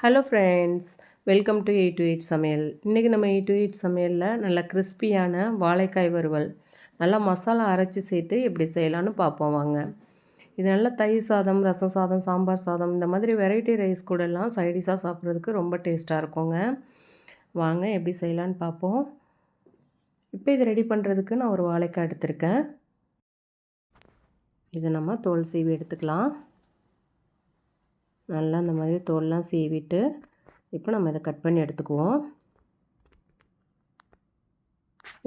Hello friends, welcome to 828 சமையல். இன்றைக்கி நம்ம 828 சமையலில் நல்ல கிறிஸ்பியான வாழைக்காய் வறுவல் நல்லா மசாலா அரைச்சி சேர்த்து எப்படி செய்யலான்னு பார்ப்போம் வாங்க. இது நல்லா தயிர் சாதம், ரசம் சாதம், சாம்பார் சாதம் இந்த மாதிரி வெரைட்டி ரைஸ் கூடலாம் சைடிஷாக சாப்பிட்றதுக்கு ரொம்ப டேஸ்ட்டாக இருக்குங்க. வாங்க எப்படி செய்யலான்னு பார்ப்போம். இப்போ இது ரெடி பண்ணுறதுக்கு நான் ஒரு வாழைக்காய் எடுத்திருக்கேன். இதை நம்ம தோல் சீவி எடுத்துக்கலாம். நல்லா இந்த மாதிரி தோல்லாம் சீவிட்டு இப்போ நம்ம இதை கட் பண்ணி எடுத்துக்குவோம்.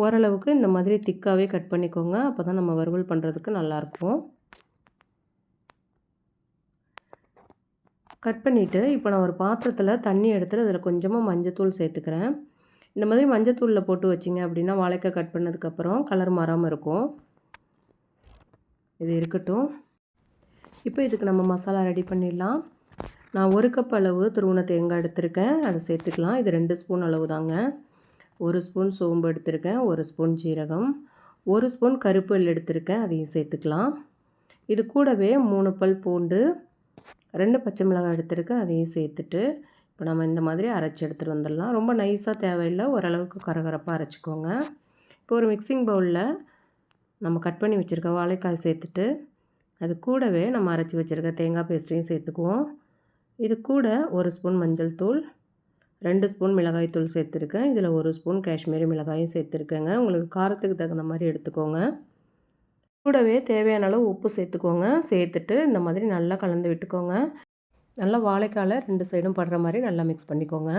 ஓரளவுக்கு இந்த மாதிரி திக்காகவே கட் பண்ணிக்கோங்க, அப்போ தான் நம்ம வறுவல் பண்ணுறதுக்கு நல்லாயிருக்கும். கட் பண்ணிவிட்டு இப்போ நான் ஒரு பாத்திரத்தில் தண்ணி எடுத்துகிட்டு அதில் கொஞ்சமாக மஞ்சத்தூள் சேர்த்துக்கிறேன். இந்த மாதிரி மஞ்சத்தூளில் போட்டு வச்சிங்க அப்படின்னா வாழைக்காய் கட் பண்ணதுக்கப்புறம் கலர் மாறாமல் இருக்கும். இது இருக்கட்டும். இப்போ இதுக்கு நம்ம மசாலா ரெடி பண்ணிடலாம். நான் 1 கப் அளவு துருவன தேங்காய் எடுத்திருக்கேன், அதை சேர்த்துக்கலாம். இது 2 ஸ்பூன் அளவு தாங்க. 1 ஸ்பூன் சோம்பு எடுத்திருக்கேன், 1 ஸ்பூன் ஜீரகம், 1 ஸ்பூன் கருப்பு எள் எடுத்திருக்கேன், அதையும் சேர்த்துக்கலாம். இது கூடவே 3 பல் பூண்டு, 2 பச்சை மிளகாய் எடுத்திருக்கேன், அதையும் சேர்த்துட்டு இப்போ நம்ம இந்த மாதிரி அரைச்சி எடுத்துகிட்டு வந்துடலாம். ரொம்ப நைஸாக தேவையில்லை, ஓரளவுக்கு கரகரப்பாக அரைச்சிக்கோங்க. இப்போ ஒரு மிக்சிங் பவுலில் நம்ம கட் பண்ணி வச்சுருக்க வாழைக்காய் சேர்த்துட்டு அது கூடவே நம்ம அரைச்சி வச்சுருக்க தேங்காய் பேஸ்ட்டையும் சேர்த்துக்குவோம். இது கூட 1 ஸ்பூன் மஞ்சள் தூள், 2 ஸ்பூன் மிளகாய் தூள் சேர்த்துருக்கேன். இதில் 1 ஸ்பூன் காஷ்மீரி மிளகாயும் சேர்த்துருக்கேங்க. உங்களுக்கு காரத்துக்கு தகுந்த மாதிரி எடுத்துக்கோங்க. கூடவே தேவையான அளவு உப்பு சேர்த்துக்கோங்க. சேர்த்துட்டு இந்த மாதிரி நல்லா கலந்து விட்டுக்கோங்க. நல்லா வாழைக்காயில் 2 சைடும் படுற மாதிரி நல்லா மிக்ஸ் பண்ணிக்கோங்க.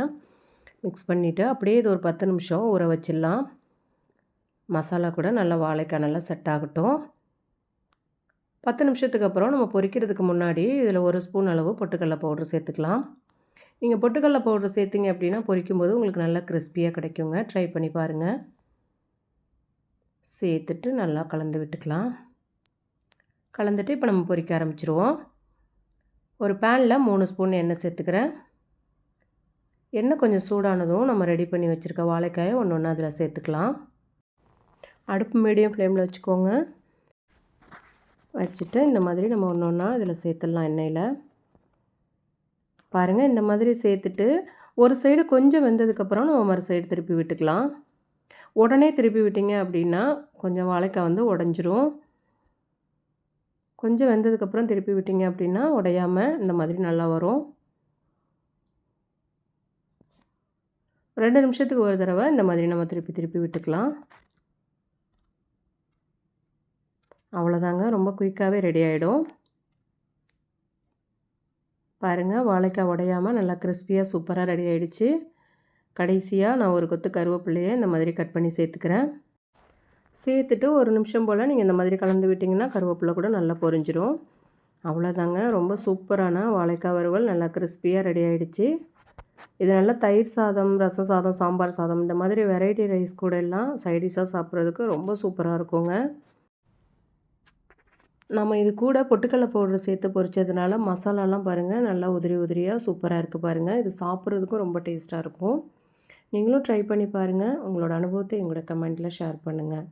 மிக்ஸ் பண்ணிவிட்டு அப்படியே இது ஒரு 10 நிமிஷம் ஊற வச்சிடலாம். மசாலா கூட நல்லா வாழைக்காய் நல்லா செட் ஆகட்டும். 10 நிமிஷத்துக்கு அப்புறம் நம்ம பொரிக்கிறதுக்கு முன்னாடி இதில் 1 ஸ்பூன் அளவு பொட்டுக்கடலை பவுட்ரு சேர்த்துக்கலாம். நீங்கள் பொட்டுக்கடலை பவுட்ரு சேர்த்திங்க அப்படின்னா பொரிக்கும்போது உங்களுக்கு நல்லா கிறிஸ்பியாக கிடைக்குங்க. ட்ரை பண்ணி பாருங்கள். சேர்த்துட்டு நல்லா கலந்து விட்டுக்கலாம். கலந்துட்டு இப்போ நம்ம பொரிக்க ஆரம்பிச்சிருவோம். ஒரு பேனில் 3 ஸ்பூன் எண்ணெய் சேர்த்துக்கிறேன். எண்ணெய் கொஞ்சம் சூடானதும் நம்ம ரெடி பண்ணி வச்சுருக்க வாழைக்காயை ஒன்று ஒன்று அதில் சேர்த்துக்கலாம். அடுப்பு மீடியம் ஃப்ளேமில் வச்சுக்கோங்க. வச்சுட்டு இந்த மாதிரி நம்ம ஒன்று ஒன்றா இதில் சேர்த்துடலாம். எண்ணெயில் பாருங்கள், இந்த மாதிரி சேர்த்துட்டு ஒரு சைடு கொஞ்சம் வெந்ததுக்கப்புறம் நம்ம மறு சைடு திருப்பி விட்டுக்கலாம். உடனே திருப்பி விட்டிங்க அப்படின்னா கொஞ்சம் வாழைக்காய் வந்து உடஞ்சிரும். கொஞ்சம் வெந்ததுக்கப்புறம் திருப்பி விட்டிங்க அப்படின்னா உடையாமல் இந்த மாதிரி நல்லா வரும். 2 நிமிஷத்துக்கு ஒரு தடவை இந்த மாதிரி நம்ம திருப்பி திருப்பி விட்டுக்கலாம். அவ்வளோதாங்க, ரொம்ப குயிக்காகவே ரெடி ஆகிடும். பாருங்கள், வாழைக்காய் உடையாமல் நல்லா கிறிஸ்பியாக சூப்பராக ரெடி ஆகிடுச்சு. கடைசியாக நான் ஒரு கொத்து கருவேப்பிலையை இந்த மாதிரி கட் பண்ணி சேர்த்துக்கிறேன். சேர்த்துட்டு ஒரு நிமிஷம் போல் நீங்கள் இந்த மாதிரி கலந்து விட்டிங்கன்னா கருவேப்பிலை கூட நல்லா பொரிஞ்சிடும். அவ்வளோதாங்க, ரொம்ப சூப்பரான வாழைக்காய் வறுவல் நல்லா கிறிஸ்பியாக ரெடி ஆகிடுச்சு. இது நல்லா தயிர் சாதம், ரசம் சாதம், சாம்பார் சாதம் இந்த மாதிரி வெரைட்டி ரைஸ் கூட எல்லாம் சைடிஷாக சாப்பிட்றதுக்கு ரொம்ப சூப்பராக இருக்குங்க. நம்ம இது கூட பொட்டுக்கடலை பவுடர் சேர்த்து பொரிச்சதுனால மசாலாலாம் பாருங்கள் நல்லா உதிரி உதிரியாக சூப்பராக இருக்குது பாருங்கள். இது சாப்பிட்றதுக்கும் ரொம்ப டேஸ்ட்டாக இருக்கும். நீங்களும் ட்ரை பண்ணி பாருங்கள். உங்களோட அனுபவத்தை எங்களோட கமெண்ட்டில் ஷேர் பண்ணுங்கள்.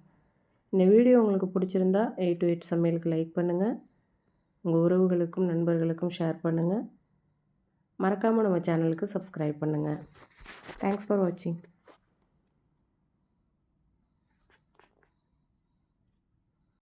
இந்த வீடியோ உங்களுக்கு பிடிச்சிருந்தா 828 சமையலுக்கு லைக் பண்ணுங்கள். உங்கள் உறவுகளுக்கும் நண்பர்களுக்கும் ஷேர் பண்ணுங்கள். மறக்காமல் நம்ம சேனலுக்கு சப்ஸ்கிரைப் பண்ணுங்கள். தேங்க்ஸ் ஃபார் வாட்சிங்.